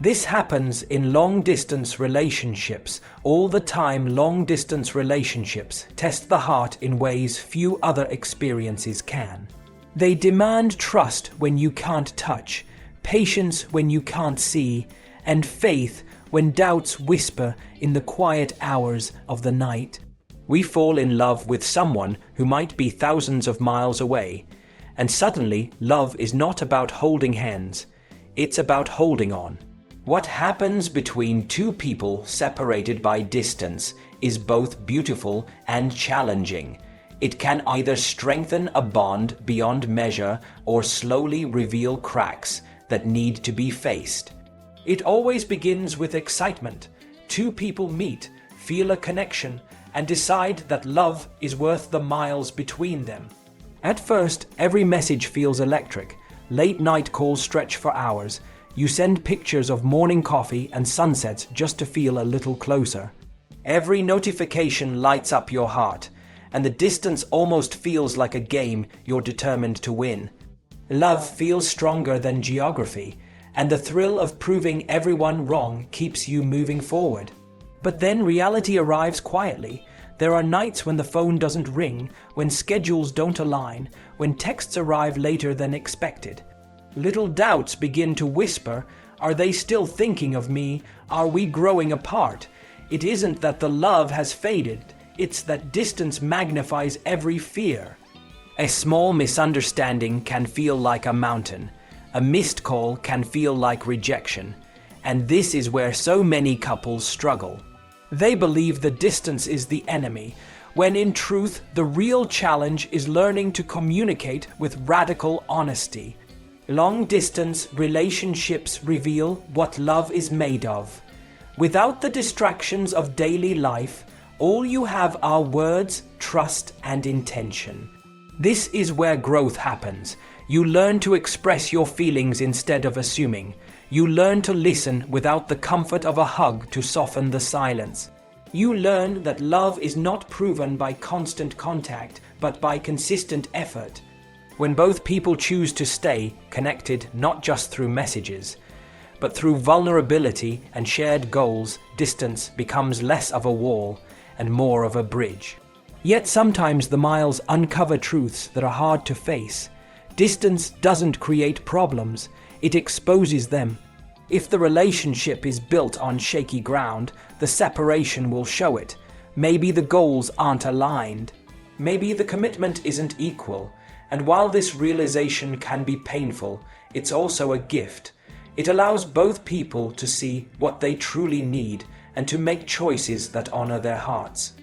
This happens in long-distance relationships. All the time, long-distance relationships test the heart in ways few other experiences can. They demand trust when you can't touch, patience when you can't see, and faith when doubts whisper in the quiet hours of the night. We fall in love with someone who might be thousands of miles away, and suddenly love is not about holding hands, it's about holding on. What happens between two people separated by distance is both beautiful and challenging. It can either strengthen a bond beyond measure or slowly reveal cracks that need to be faced. It always begins with excitement. Two people meet, feel a connection, and decide that love is worth the miles between them. At first, every message feels electric. Late night calls stretch for hours. You send pictures of morning coffee and sunsets just to feel a little closer. Every notification lights up your heart, and the distance almost feels like a game you're determined to win. Love feels stronger than geography, and the thrill of proving everyone wrong keeps you moving forward. But then reality arrives quietly. There are nights when the phone doesn't ring, when schedules don't align, when texts arrive later than expected. Little doubts begin to whisper, are they still thinking of me? Are we growing apart? It isn't that the love has faded, it's that distance magnifies every fear. A small misunderstanding can feel like a mountain. A missed call can feel like rejection. And this is where so many couples struggle. They believe the distance is the enemy, when in truth, the real challenge is learning to communicate with radical honesty. Long-distance relationships reveal what love is made of. Without the distractions of daily life, all you have are words, trust, and intention. This is where growth happens. You learn to express your feelings instead of assuming. You learn to listen without the comfort of a hug to soften the silence. You learn that love is not proven by constant contact, but by consistent effort. When both people choose to stay connected not just through messages, but through vulnerability and shared goals, distance becomes less of a wall and more of a bridge. Yet sometimes the miles uncover truths that are hard to face. Distance doesn't create problems, it exposes them. If the relationship is built on shaky ground, the separation will show it. Maybe the goals aren't aligned. Maybe the commitment isn't equal. And while this realization can be painful, it's also a gift. It allows both people to see what they truly need and to make choices that honor their hearts.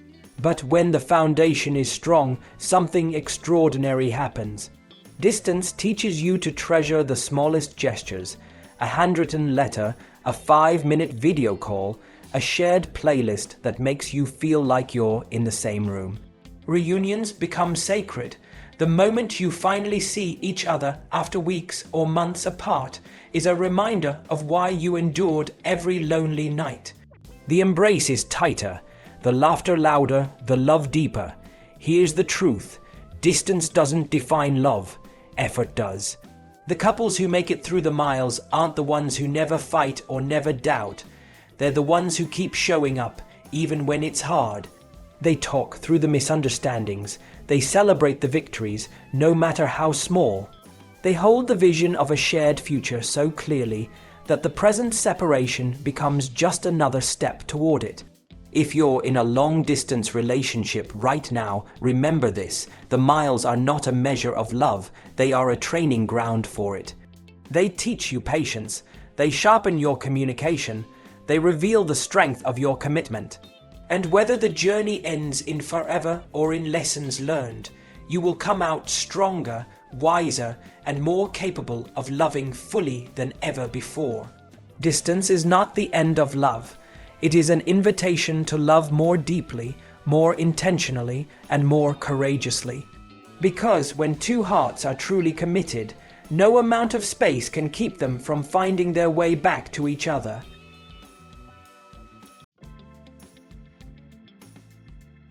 But when the foundation is strong, something extraordinary happens. Distance teaches you to treasure the smallest gestures, a handwritten letter, a 5-minute video call, a shared playlist that makes you feel like you're in the same room. Reunions become sacred. The moment you finally see each other after weeks or months apart is a reminder of why you endured every lonely night. The embrace is tighter, the laughter louder, the love deeper. Here's the truth. Distance doesn't define love, effort does. The couples who make it through the miles aren't the ones who never fight or never doubt. They're the ones who keep showing up, even when it's hard. They talk through the misunderstandings. They celebrate the victories, no matter how small. They hold the vision of a shared future so clearly that the present separation becomes just another step toward it. If you're in a long-distance relationship right now, remember this. The miles are not a measure of love. They are a training ground for it. They teach you patience. They sharpen your communication. They reveal the strength of your commitment. And whether the journey ends in forever or in lessons learned, you will come out stronger, wiser, and more capable of loving fully than ever before. Distance is not the end of love. It is an invitation to love more deeply, more intentionally, and more courageously. Because when two hearts are truly committed, no amount of space can keep them from finding their way back to each other.